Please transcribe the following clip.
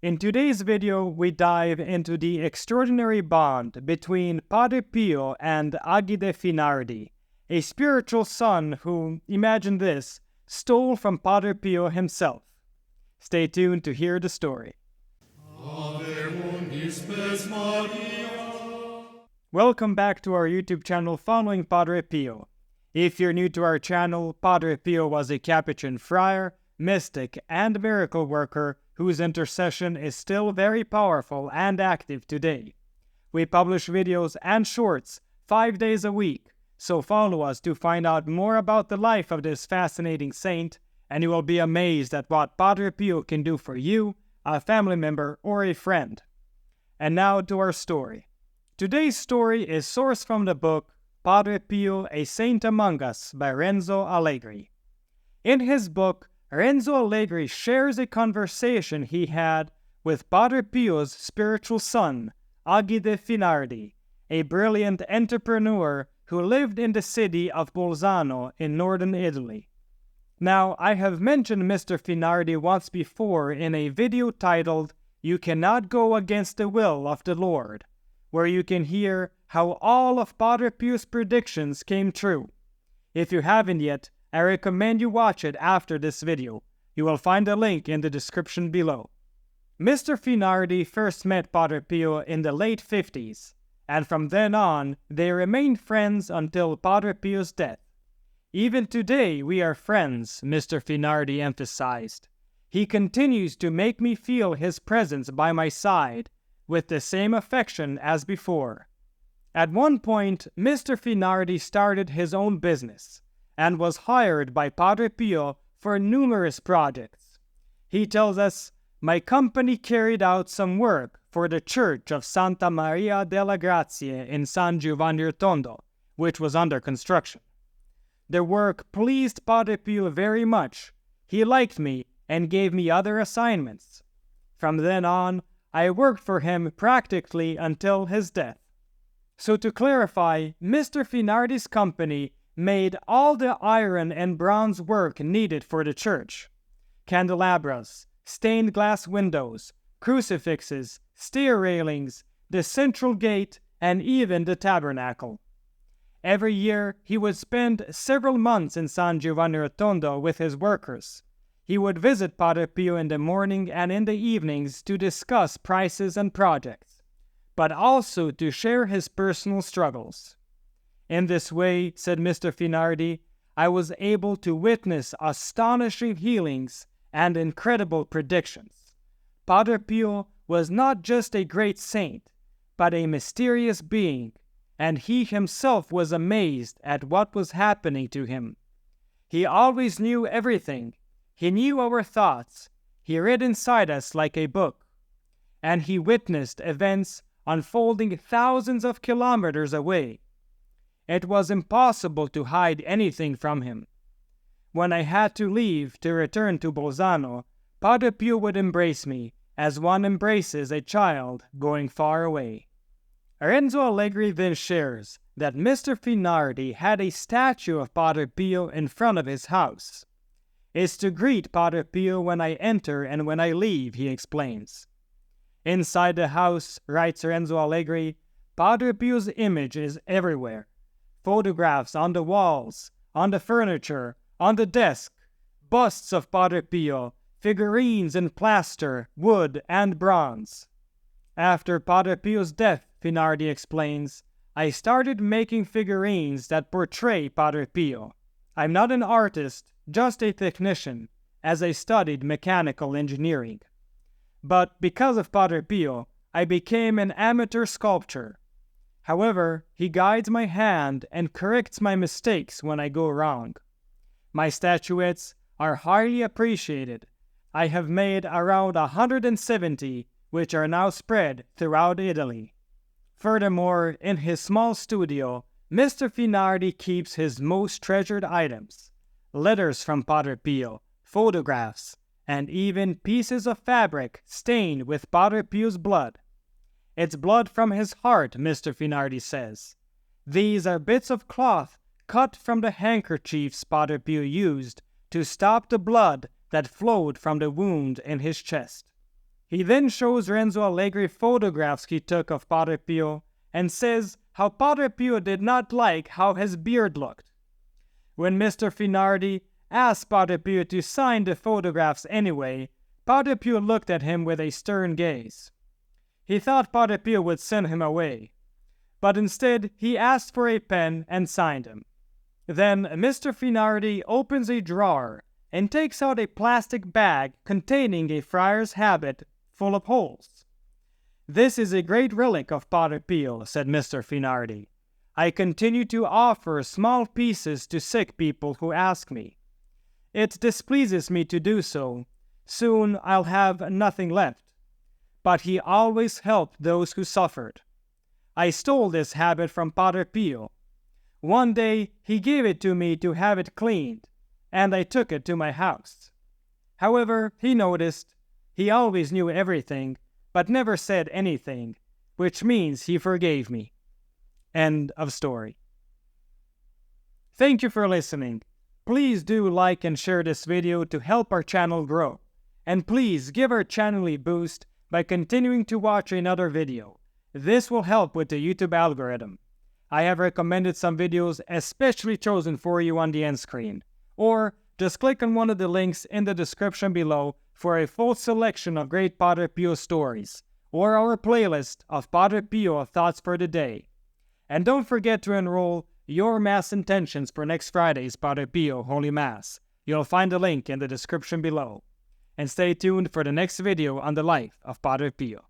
In today's video, we dive into the extraordinary bond between Padre Pio and Agide Finardi, a spiritual son who, imagine this, stole from Padre Pio himself. Stay tuned to hear the story. Welcome back to our YouTube channel following Padre Pio. If you're new to our channel, Padre Pio was a Capuchin friar, mystic, and miracle worker whose intercession is still very powerful and active today. We publish videos and shorts 5 days a week, so follow us to find out more about the life of this fascinating saint, and you will be amazed at what Padre Pio can do for you, a family member, or a friend. And now to our story. Today's story is sourced from the book Padre Pio, A Saint Among Us by Renzo Allegri. In his book, Renzo Allegri shares a conversation he had with Padre Pio's spiritual son, Agide Finardi, a brilliant entrepreneur who lived in the city of Bolzano in northern Italy. Now, I have mentioned Mr. Finardi once before in a video titled, You Cannot Go Against the Will of the Lord, where you can hear how all of Padre Pio's predictions came true. If you haven't yet, I recommend you watch it after this video. You will find a link in the description below. Mr. Finardi first met Padre Pio in the late 50s, and from then on, they remained friends until Padre Pio's death. Even today, we are friends, Mr. Finardi emphasized. He continues to make me feel his presence by my side, with the same affection as before. At one point, Mr. Finardi started his own business, and was hired by Padre Pio for numerous projects. He tells us, My company carried out some work for the church of Santa Maria della Grazie in San Giovanni Rotondo, which was under construction. The work pleased Padre Pio very much. He liked me and gave me other assignments. From then on, I worked for him practically until his death. So to clarify, Mr. Finardi's company made all the iron and bronze work needed for the church. Candelabras, stained glass windows, crucifixes, stair railings, the central gate, and even the tabernacle. Every year, he would spend several months in San Giovanni Rotondo with his workers. He would visit Padre Pio in the morning and in the evenings to discuss prices and projects, but also to share his personal struggles. In this way, said Mr. Finardi, I was able to witness astonishing healings and incredible predictions. Padre Pio was not just a great saint, but a mysterious being, and he himself was amazed at what was happening to him. He always knew everything. He knew our thoughts. He read inside us like a book. And he witnessed events unfolding thousands of kilometers away. It was impossible to hide anything from him. When I had to leave to return to Bolzano, Padre Pio would embrace me, as one embraces a child going far away. Renzo Allegri then shares that Mr. Finardi had a statue of Padre Pio in front of his house. It's to greet Padre Pio when I enter and when I leave, he explains. Inside the house, writes Renzo Allegri, Padre Pio's image is everywhere. Photographs on the walls, on the furniture, on the desk, busts of Padre Pio, figurines in plaster, wood, and bronze. After Padre Pio's death, Finardi explains, I started making figurines that portray Padre Pio. I'm not an artist, just a technician, as I studied mechanical engineering. But because of Padre Pio, I became an amateur sculptor. However, he guides my hand and corrects my mistakes when I go wrong. My statuettes are highly appreciated. I have made around 170, which are now spread throughout Italy. Furthermore, in his small studio, Mr. Finardi keeps his most treasured items: letters from Padre Pio, photographs, and even pieces of fabric stained with Padre Pio's blood. It's blood from his heart, Mr. Finardi says. These are bits of cloth cut from the handkerchiefs Padre Pio used to stop the blood that flowed from the wound in his chest. He then shows Renzo Allegri photographs he took of Padre Pio and says how Padre Pio did not like how his beard looked. When Mr. Finardi asked Padre Pio to sign the photographs anyway, Padre Pio looked at him with a stern gaze. He thought Padre Pio would send him away, but instead he asked for a pen and signed him. Then Mr. Finardi opens a drawer and takes out a plastic bag containing a friar's habit full of holes. "This is a great relic of Padre Pio," said Mr. Finardi. "I continue to offer small pieces to sick people who ask me. It displeases me to do so. Soon I'll have nothing left. But he always helped those who suffered. I stole this habit from Padre Pio. One day he gave it to me to have it cleaned, and I took it to my house. However, he noticed. He always knew everything, but never said anything, which means he forgave me." End of story. Thank you for listening. Please do like and share this video to help our channel grow. And please give our channel a boost by continuing to watch another video. This will help with the YouTube algorithm. I have recommended some videos especially chosen for you on the end screen. Or just click on one of the links in the description below for a full selection of great Padre Pio stories, or our playlist of Padre Pio thoughts for the day. And don't forget to enroll your Mass intentions for next Friday's Padre Pio Holy Mass. You'll find the link in the description below. And stay tuned for the next video on the life of Padre Pio.